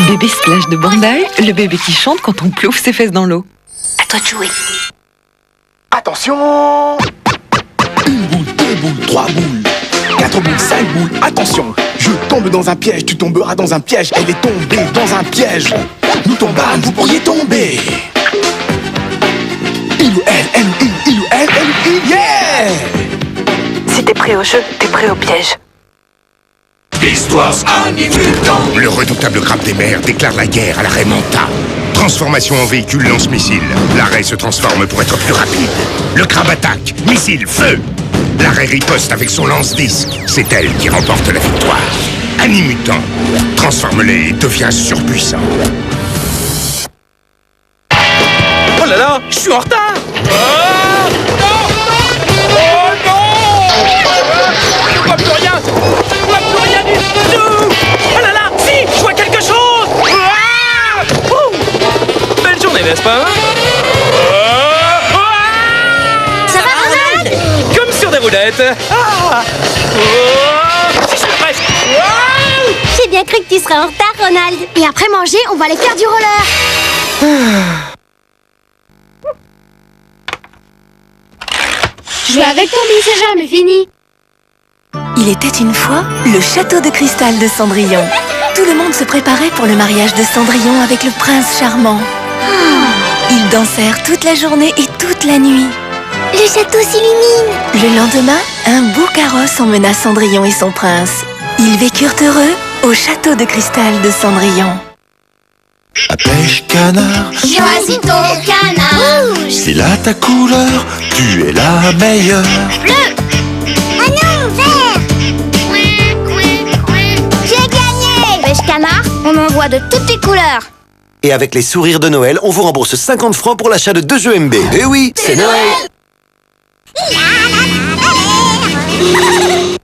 Bébé Splash de Bandai, le bébé qui chante quand on plouffe ses fesses dans l'eau. À toi de jouer. Attention! Une boule, deux boules, trois boules, quatre boules, cinq boules. Attention! Je tombe dans un piège, tu tomberas dans un piège. Elle est tombée dans un piège. Nous tombâmes, vous pourriez tomber. Il ou elle ou il ou elle ou il, yeah! Si t'es prêt au jeu, t'es prêt au piège. Wars Animutants. Le redoutable crabe des mers déclare la guerre à l'arrêt Manta. Transformation en véhicule lance-missile. L'arrêt se transforme pour être plus rapide. Le crabe attaque. Missile, feu. L'arrêt riposte avec son lance-disque. C'est elle qui remporte la victoire. Animutant. Transforme-les et deviens surpuissant. Oh là là, je suis en retard. Oh non, non. Oh non. Je vois plus rien. Je vois plus rien du tout. Oh là là, si, je vois quelque chose. Ah. Belle journée, n'est-ce pas? Ça va, Ronald? Comme sur des roulettes. Ah. Oh. Je suis presque. Oh. J'ai bien cru que tu serais en retard, Ronald. Et après manger, on va aller faire du roller. Jouer avec Tommy, c'est jamais fini. Il était une fois le château de cristal de Cendrillon. Tout le monde se préparait pour le mariage de Cendrillon avec le prince charmant. Ils dansèrent toute la journée et toute la nuit. Le château s'illumine. Le lendemain, un beau carrosse emmena Cendrillon et son prince. Ils vécurent heureux au château de cristal de Cendrillon. À pêche canard, Choisis ton canard. Rouge. c'est là ta couleur, tu es la meilleure. Bleu. Ah non, vert. J'ai gagné. Pêche canard, on en voit de toutes les couleurs. Et avec les sourires de Noël, on vous rembourse 50 francs pour l'achat de 2 jeux MB. Eh oui, c'est Noël.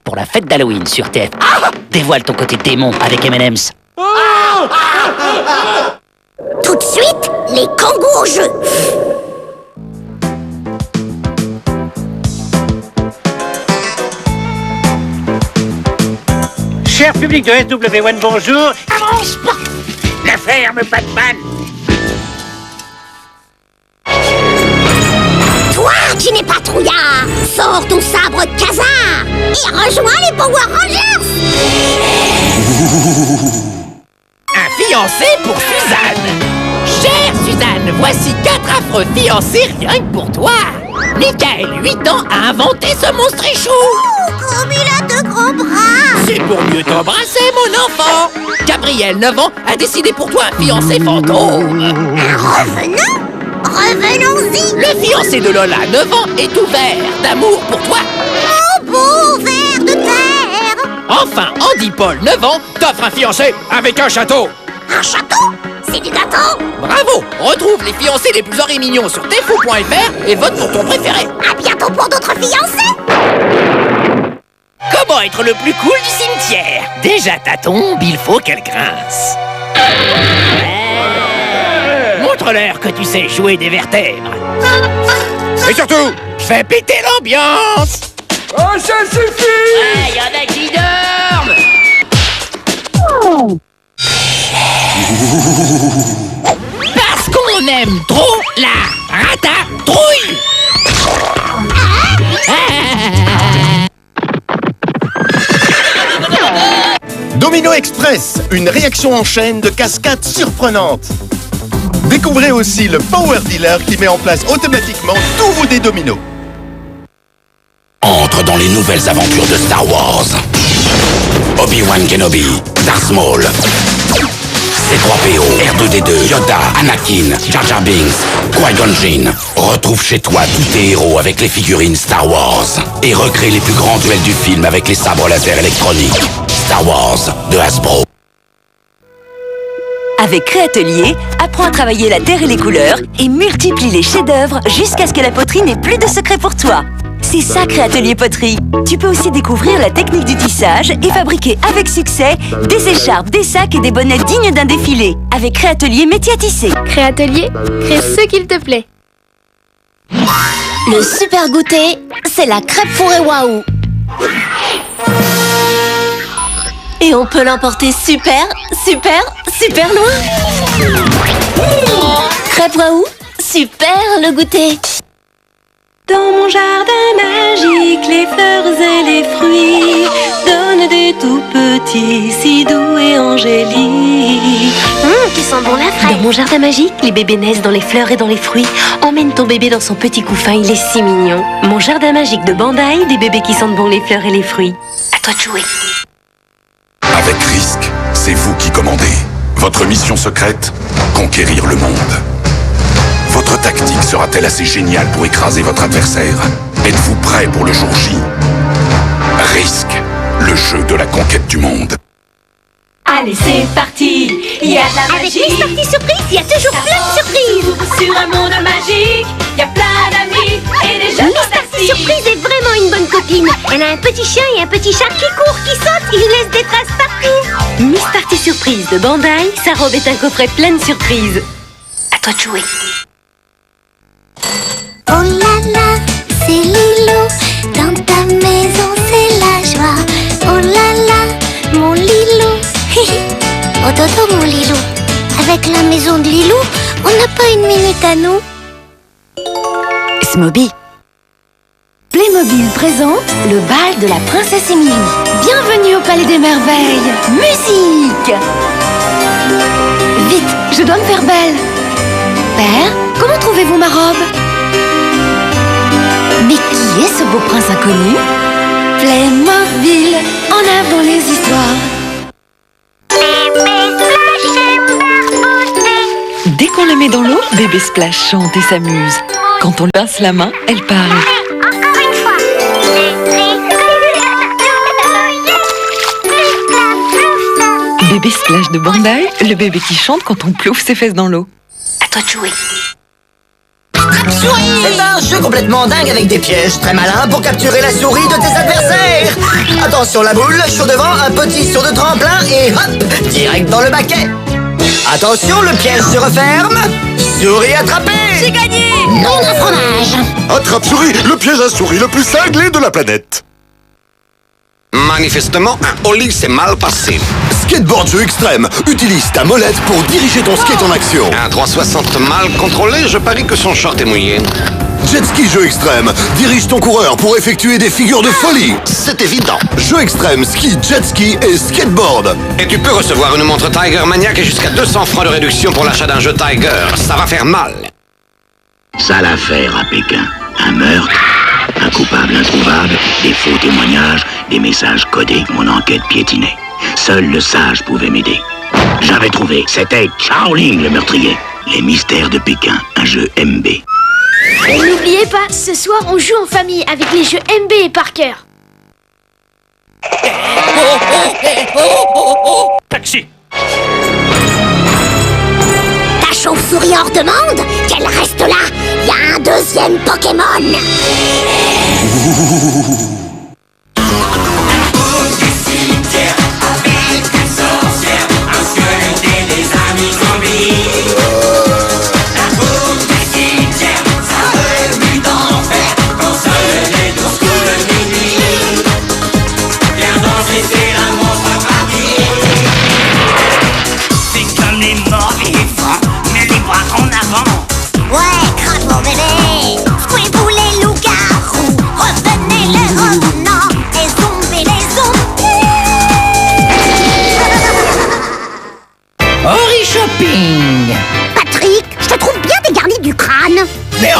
Pour la fête d'Halloween sur TF, dévoile ton côté démon avec M&M's. Tout de suite, les kangourous au jeu. Cher public de SW1, bonjour. Avance pas. La ferme Batman. Toi qui n'es pas trouillard, sors ton sabre Khazar et rejoins les Power Rangers. Un fiancé pour Suzanne. Chère Suzanne, voici 4 affreux fiancés rien que pour toi. Michael, 8 ans, a inventé ce monstre échou. Comme il a de gros bras. C'est pour mieux t'embrasser, mon enfant. Gabriel, 9 ans, a décidé pour toi un fiancé fantôme. Revenons-y. Le fiancé de Lola, 9 ans, est ouvert d'amour pour toi. Oh, beau ver de terre. Enfin, Andy Paul, 9 ans, t'offre un fiancé avec un château. Un château? C'est du gâteau. Bravo. Retrouve les fiancés les plus mignons sur tfou.fr et vote pour ton préféré. À bientôt pour d'autres fiancés. Comment être le plus cool du cimetière? Déjà ta tombe, il faut qu'elle grince. Montre-leur que tu sais jouer des vertèbres. Et surtout, fais péter l'ambiance. Oh, ça suffit! Ouais, y'en a qui dorment! la ratatouille. Domino Express, une réaction en chaîne de cascades surprenantes. Découvrez aussi le Power Dealer qui met en place automatiquement tous vos dés dominos. Entre dans les nouvelles aventures de Star Wars. Obi-Wan Kenobi, Darth Maul, C-3PO, R2-D2, Yoda, Anakin, Jar Jar Binks, Qui-Gon Jinn. Retrouve chez toi tous tes héros avec les figurines Star Wars. Et recrée les plus grands duels du film avec les sabres laser électroniques. Star Wars de Hasbro. Avec Créatelier, apprends à travailler la terre et les couleurs et multiplie les chefs-d'œuvre jusqu'à ce que la poterie n'ait plus de secret pour toi. C'est ça Créatelier Poterie. Tu peux aussi découvrir la technique du tissage et fabriquer avec succès des écharpes, des sacs et des bonnets dignes d'un défilé. Avec Créatelier métier à tisser. Créatelier, crée ce qu'il te plaît. Le super goûter, c'est la crêpe fourrée waouh. Et on peut l'emporter super loin. Crêpe waouh, super le goûter. Dans mon jardin magique, les fleurs et les fruits donnent des tout petits, si doux et angéliques. Qui sent bon la fraise. Dans mon jardin magique, les bébés naissent dans les fleurs et dans les fruits. Emmène ton bébé dans son petit couffin, il est si mignon. Mon jardin magique de Bandai, des bébés qui sentent bon les fleurs et les fruits. À toi de jouer. Avec Risk, c'est vous qui commandez. Votre mission secrète, conquérir le monde. Votre tactique sera-t-elle assez géniale pour écraser votre adversaire? Êtes-vous prêt pour le jour J? Risk, le jeu de la conquête du monde. Allez, c'est parti. Il y a de la magie. Avec les sorties surprises, il y a toujours plein de surprises. Sur un monde magique, il y a plein d'amis et des jeux fantastiques. Surprise est vraiment une bonne copine. Elle a un petit chien et un petit chat qui court, qui saute, il laisse des traces partout. Miss Party Surprise de Bandai, sa robe est un coffret plein de surprises. À toi de jouer. Oh là là, c'est Lilo. Dans ta maison, c'est la joie. Oh là là, mon Lilo. Oh dodo, mon Lilou. Avec la maison de Lilou, on n'a pas une minute à nous. Smoby. Playmobil présente le bal de la princesse Émilie. Bienvenue au Palais des Merveilles. Musique. Vite, je dois me faire belle. Père, comment trouvez-vous ma robe? Mais qui est ce beau prince inconnu? Playmobil, en avant les histoires. Dès qu'on la met dans l'eau, bébé Splash chante et s'amuse. Quand on lui pince la main, elle parle. Bébé Splash de Bandai, le bébé qui chante quand on plouffe ses fesses dans l'eau. À toi de jouer. C'est un jeu complètement dingue avec des pièges très malins pour capturer la souris de tes adversaires. Attention la boule, chaud devant, un petit saut de tremplin et hop, direct dans le baquet. Attention, le piège se referme. Souris attrapée. J'ai gagné. Non d'un fromage. Attrape-souris, le piège à souris le plus cinglé de la planète. Manifestement, un Oli s'est mal passé. Skateboard jeu extrême. Utilise ta molette pour diriger ton skate en action. Un 360 mal contrôlé, je parie que son short est mouillé. Jet ski jeu extrême. Dirige ton coureur pour effectuer des figures de folie. C'est évident. Jeu extrême, ski, jet ski et skateboard. Et tu peux recevoir une montre Tiger Maniac et jusqu'à 200 francs de réduction pour l'achat d'un jeu Tiger. Ça va faire mal. Sale affaire à Pékin. Un meurtre, un coupable introuvable, des faux témoignages, des messages codés, mon enquête piétinait. Seul le sage pouvait m'aider. J'avais trouvé, c'était Shaolin le meurtrier. Les mystères de Pékin, un jeu MB. Et n'oubliez pas, ce soir on joue en famille avec les jeux MB et Parker. Taxi. Ta chauve-souris hors de monde, qu'elle reste là. Il y a un deuxième Pokémon. C'est comme les morts vivants, mais les bras en avant. Ouais,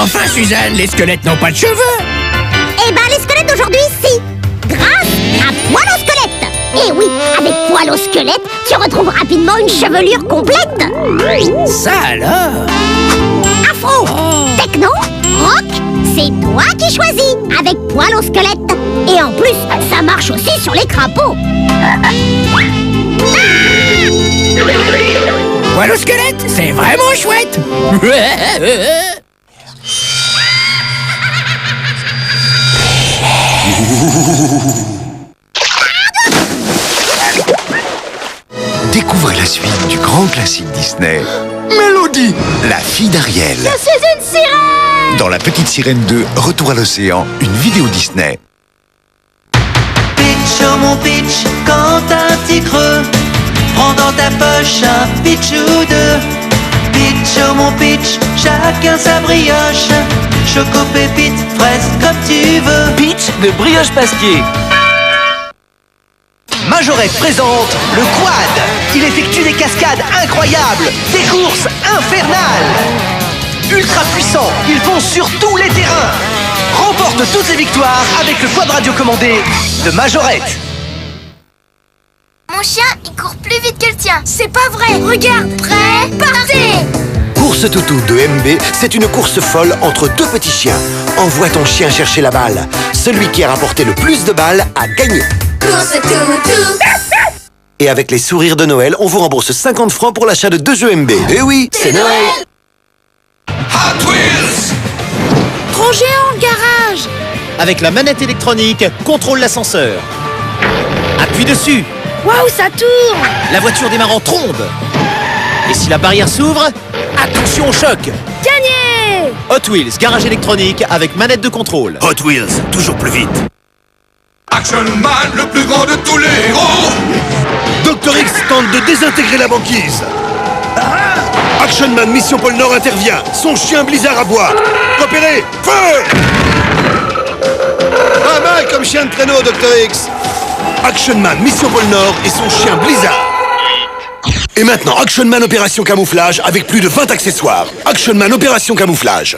enfin, Suzanne, les squelettes n'ont pas de cheveux. Eh ben, les squelettes d'aujourd'hui, si. Grâce à Poil au squelette. Et oui, avec Poil au squelette, tu retrouves rapidement une chevelure complète. Ça alors. Afro, techno, rock, c'est toi qui choisis avec Poil au squelette. Et en plus, ça marche aussi sur les crapauds. Poil au squelette, c'est vraiment chouette. Découvrez la suite du grand classique Disney, Mélodie, la fille d'Ariel. Je suis une sirène. Dans La Petite Sirène 2, Retour à l'océan, une vidéo Disney. Pitch, oh mon pitch, quand t'as un petit creux, prends dans ta poche un pitch ou deux. Pitch, oh mon pitch, chacun sa brioche, choco pépite, fraise comme tu veux. Pitch de brioche pasquier. Majorette présente le quad. Il effectue des cascades incroyables, des courses infernales. Ultra puissant, il fonce sur tous les terrains. Remporte toutes les victoires avec le quad radiocommandé de Majorette. Mon chien, il court plus vite que le tien. C'est pas vrai. Regarde. Prêt, partez. Course Toutou de MB, c'est une course folle entre deux petits chiens. Envoie ton chien chercher la balle. Celui qui a rapporté le plus de balles a gagné. Course Toutou. Et avec les sourires de Noël, on vous rembourse 50 francs pour l'achat de 2 jeux MB. Eh oui, c'est Noël. Hot Wheels. Trop géant, le garage. Avec la manette électronique, contrôle l'ascenseur. Appuie dessus. Waouh, ça tourne. La voiture démarre en trombe. Et si la barrière s'ouvre, attention au choc. Gagné. Hot Wheels, garage électronique avec manette de contrôle. Hot Wheels, toujours plus vite. Action Man, le plus grand de tous les héros. Dr X tente de désintégrer la banquise. Action Man Mission Pôle Nord intervient. Son chien Blizzard aboie. Repérez, feu. Pas mal comme chien de traîneau, Dr X. Action Man Mission Pôle Nord et son chien Blizzard. Et maintenant, Action Man Opération Camouflage avec plus de 20 accessoires. Action Man Opération Camouflage.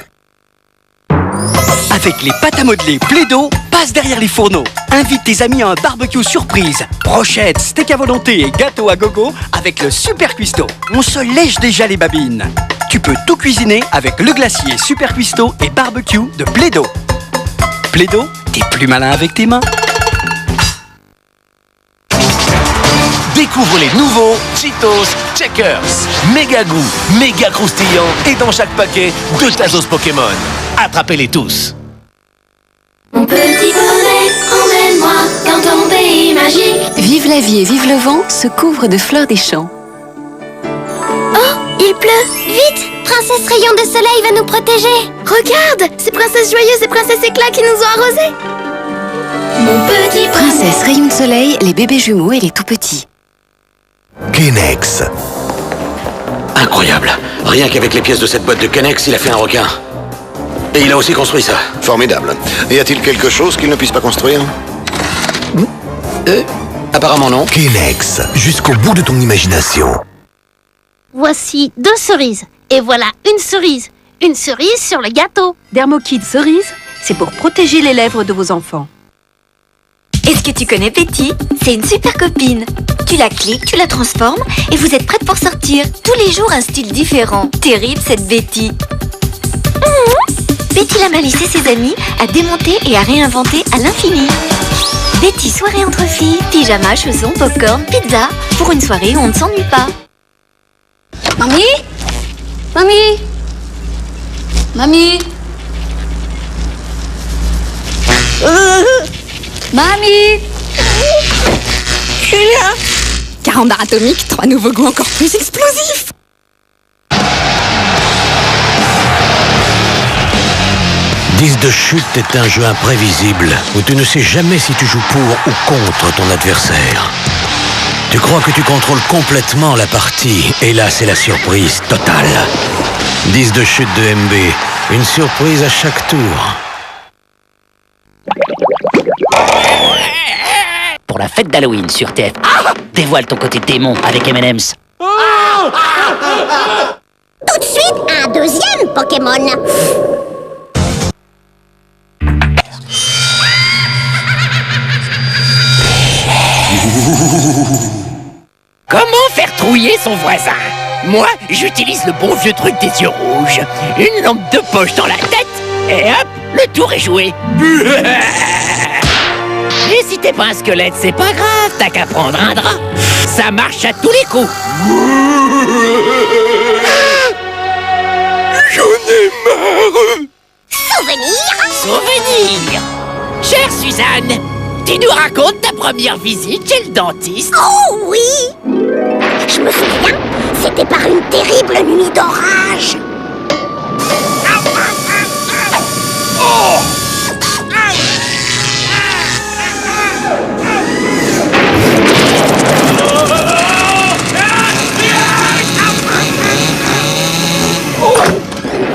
Avec les pâtes à modeler Plaido, passe derrière les fourneaux. Invite tes amis à un barbecue surprise. Brochettes, steak à volonté et gâteaux à gogo avec le Super Cuisto. On se lèche déjà les babines. Tu peux tout cuisiner avec le glacier Super Cuisto et barbecue de Plaido. Plaido, t'es plus malin avec tes mains. Découvre les nouveaux Cheetos Checkers. Méga goût, méga croustillant et dans chaque paquet, 2 Tazos Pokémon. Attrapez-les tous. Mon petit bonnet, emmène-moi dans ton pays magique. Vive la vie et vive le vent se couvrent de fleurs des champs. Oh, il pleut. Vite, Princesse Rayon de Soleil va nous protéger. Regarde, c'est Princesse Joyeuse et Princesse Éclat qui nous ont arrosés. Mon petit Princesse Rayon de Soleil, les bébés jumeaux et les tout petits. Kenex. Incroyable. Rien qu'avec les pièces de cette boîte de Kenex, il a fait un requin. Et il a aussi construit ça. Formidable. Y a-t-il quelque chose qu'il ne puisse pas construire? Apparemment non. Kenex, jusqu'au bout de ton imagination. Voici 2 cerises. Et voilà une cerise. Une cerise sur le gâteau. Dermokid cerise, c'est pour protéger les lèvres de vos enfants. Est-ce que tu connais Betty? C'est une super copine. Tu la cliques, tu la transformes et vous êtes prête pour sortir. Tous les jours un style différent. Terrible cette Betty. Betty la malice et ses amis à démonter et à réinventer à l'infini. Betty soirée entre filles, pyjama, chaussons, popcorn, pizza. Pour une soirée où on ne s'ennuie pas. Mamie? Mamie? Mamie? Mamie? Je suis là. Carambar atomique, 3 nouveaux goûts encore plus explosifs. Disque de chute est un jeu imprévisible où tu ne sais jamais si tu joues pour ou contre ton adversaire. Tu crois que tu contrôles complètement la partie et là c'est la surprise totale. Disque de chute de MB, une surprise à chaque tour. Pour la fête d'Halloween sur TF, dévoile ton côté démon avec M&M's. Tout de suite, un deuxième Pokémon. Comment faire trouiller son voisin? Moi, j'utilise le bon vieux truc des yeux rouges. Une lampe de poche dans la tête, et hop, le tour est joué. Et si t'es pas un squelette, c'est pas grave, t'as qu'à prendre un drap. Ça marche à tous les coups. J'en ai marre. Souvenir. Chère Suzanne, tu nous racontes ta première visite chez le dentiste? Oh oui! Je me souviens, c'était par une terrible nuit d'orage. Oh!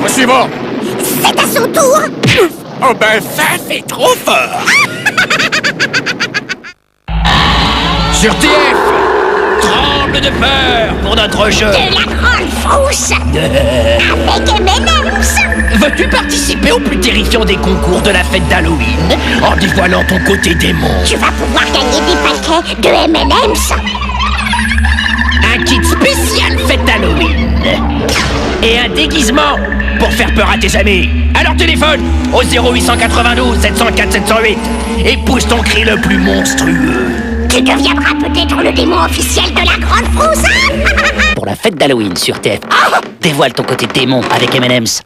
Suivant! C'est à son tour! Oh ben ça fait trop fort. Sur TF, tremble de peur pour notre jeu. De la grande frousse! Avec M&M's! Veux-tu participer au plus terrifiant des concours de la fête d'Halloween en dévoilant ton côté démon? Tu vas pouvoir gagner des paquets de M&M's! Un kit spécial fête d'Halloween et un déguisement pour faire peur à tes amis. Alors téléphone au 0892 704 708 et pousse ton cri le plus monstrueux. Tu deviendras peut-être le démon officiel de la grande frousse. Pour la fête d'Halloween sur TF, dévoile ton côté démon avec M&M's.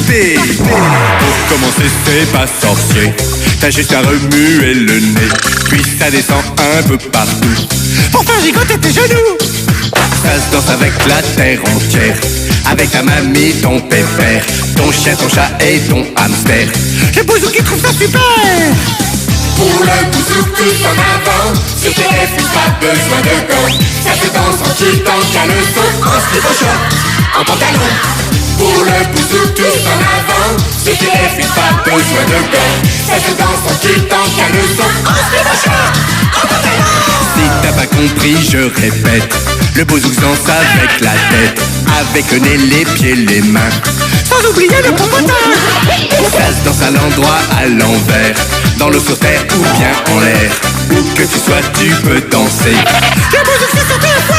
Pour commencer, c'est pas sorcier. T'as juste à remuer le nez, puis ça descend un peu partout. Pour faire gigoter tes genoux. Ça se danse avec la terre entière, avec ta mamie, ton pépère, ton chien, ton chat et ton hamster. Les bouzouki trouvent ça super. Pour le bouzou tous en avant, sur TF, pas besoin de gants. Ça se danse en chutant qu'à le son, en slip au short, en pantalon. Pour le bouzou tous en avant, sur TF, pas besoin de gants. Ça se danse en chutant qu'à le son, en slip au short, en pantalon. Si t'as pas compris, je répète, le bouzou danse avec la tête, avec le nez, les pieds, les mains, sans oublier le popotin. Ça se danse à l'endroit, à l'envers, dans l'eau sur terre ou bien en l'air. Où que tu sois, tu peux danser. Le bouzou c'est sur TF1.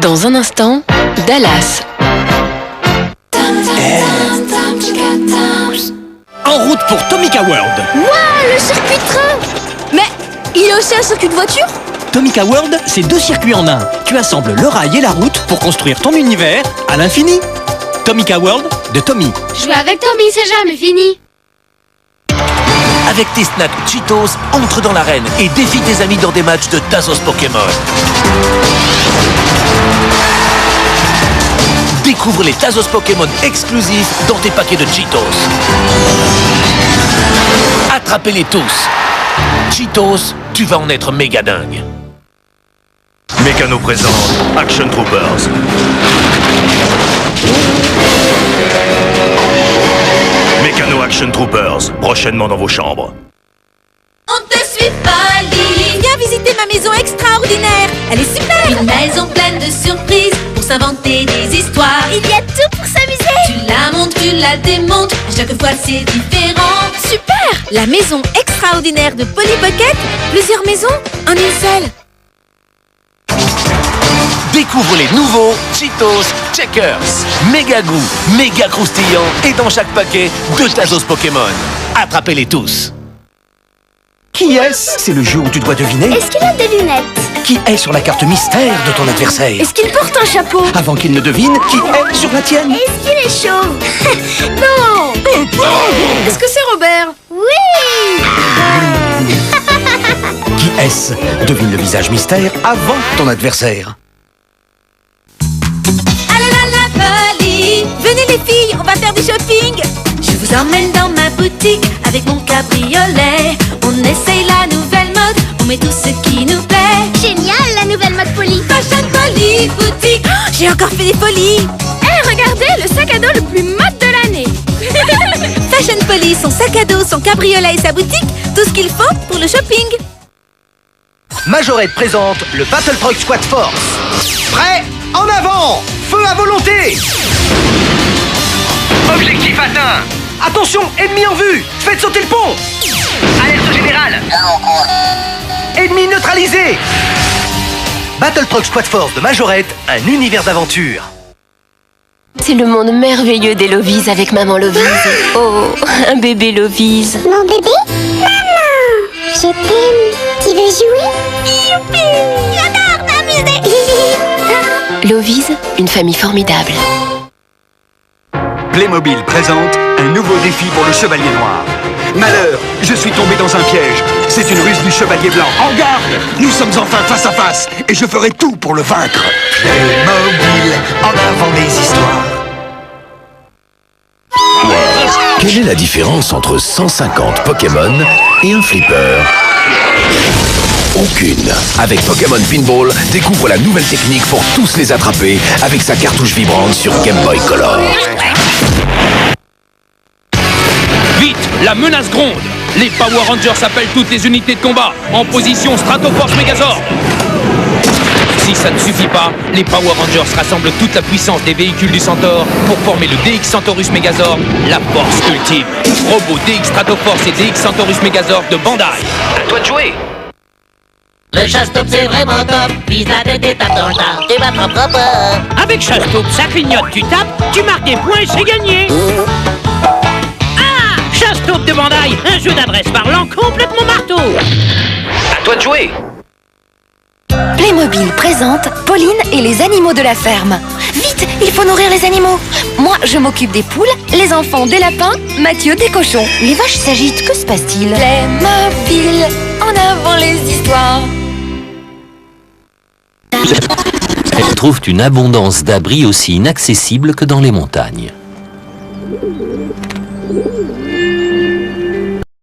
Dans un instant, Dallas. En route pour Tomica World. Waouh, le circuit de train! Mais il y a aussi un circuit de voiture? Tomica World, c'est 2 circuits en un. Tu assembles le rail et la route pour construire ton univers à l'infini. Tomica World de Tommy. Jouer avec Tommy, c'est jamais fini. Avec tes snacks Cheetos, entre dans l'arène et défie tes amis dans des matchs de Tazos Pokémon. Découvre les Tazos Pokémon exclusifs dans tes paquets de Cheetos. Attrapez-les tous. Cheetos, tu vas en être méga dingue. Mécano présente Action Troopers. Mécano Action Troopers, prochainement dans vos chambres. On te suit pas, Lily. Viens visiter ma maison extraordinaire. Elle est super. Une maison pleine de surprises pour s'inventer des histoires. Il y a tout pour s'amuser. Tu la montes, tu la démontes. À chaque fois c'est différent. Super. La maison extraordinaire de Polly Pocket. Plusieurs maisons en une seule. Découvre les nouveaux Cheetos Checkers. Méga goût, méga croustillant et dans chaque paquet, 2 Tazos Pokémon. Attrapez-les tous. Qui est-ce? C'est le jeu où tu dois deviner. Est-ce qu'il a des lunettes? Qui est sur la carte mystère de ton adversaire? Est-ce qu'il porte un chapeau? Avant qu'il ne devine, qui est sur la tienne? Est-ce qu'il est chauve? Non. Est-ce que c'est Robert? Oui. Qui est-ce? Devine le visage mystère avant ton adversaire. Ah là là la Polly. Venez les filles, on va faire du shopping. Je vous emmène dans ma boutique avec mon cabriolet. On essaye la nouvelle mode, on met tout ce qui nous plaît. Génial, la nouvelle mode Polly. Fashion Polly boutique. J'ai encore fait des folies. Hé, regardez, le sac à dos le plus mode Monopoly, son sac à dos, son cabriolet et sa boutique, tout ce qu'il faut pour le shopping. Majorette présente le Battle Truck Squad Force. Prêt? En avant! Feu à volonté! Objectif atteint! Attention, ennemi en vue! Faites sauter le pont! Alerte générale! Ennemi neutralisé! Battle Truck Squad Force de Majorette, un univers d'aventure. C'est le monde merveilleux des Lovies avec maman Lovise. Oh, un bébé Lovise. Mon bébé? Maman! Je t'aime. Tu veux jouer? Youpi! J'adore m'amuser! Lovise, une famille formidable. Playmobil présente un nouveau défi pour le Chevalier Noir. Malheur, je suis tombé dans un piège. C'est une ruse du Chevalier Blanc. En garde! Nous sommes enfin face à face et je ferai tout pour le vaincre. Playmobil, en avant les histoires. Quelle est la différence entre 150 Pokémon et un flipper? Aucune. Avec Pokémon Pinball, découvre la nouvelle technique pour tous les attraper avec sa cartouche vibrante sur Game Boy Color. Vite, la menace gronde. Les Power Rangers appellent toutes les unités de combat en position Stratoforce Megazord. Si ça ne suffit pas, les Power Rangers rassemblent toute la puissance des véhicules du Centaure pour former le DX Centaurus Megazord, la force ultime. Robot DX Stratoforce et DX Centaurus Megazord de Bandai. À toi de jouer. Le chasse-top c'est vraiment top, vise la tête et tape dans le tas, tu vas propre. Avec chasse-top, ça clignote, tu tapes, tu marques des points et c'est gagné. Ah, chasse-top de Bandai, un jeu d'adresse parlant complètement marteau. À toi de jouer. Playmobil présente Pauline et les animaux de la ferme. Vite, il faut nourrir les animaux. Moi, je m'occupe des poules, les enfants des lapins, Mathieu des cochons. Les vaches s'agitent, que se passe-t-il? Playmobil, en avant les histoires. Elles trouvent une abondance d'abris aussi inaccessibles que dans les montagnes.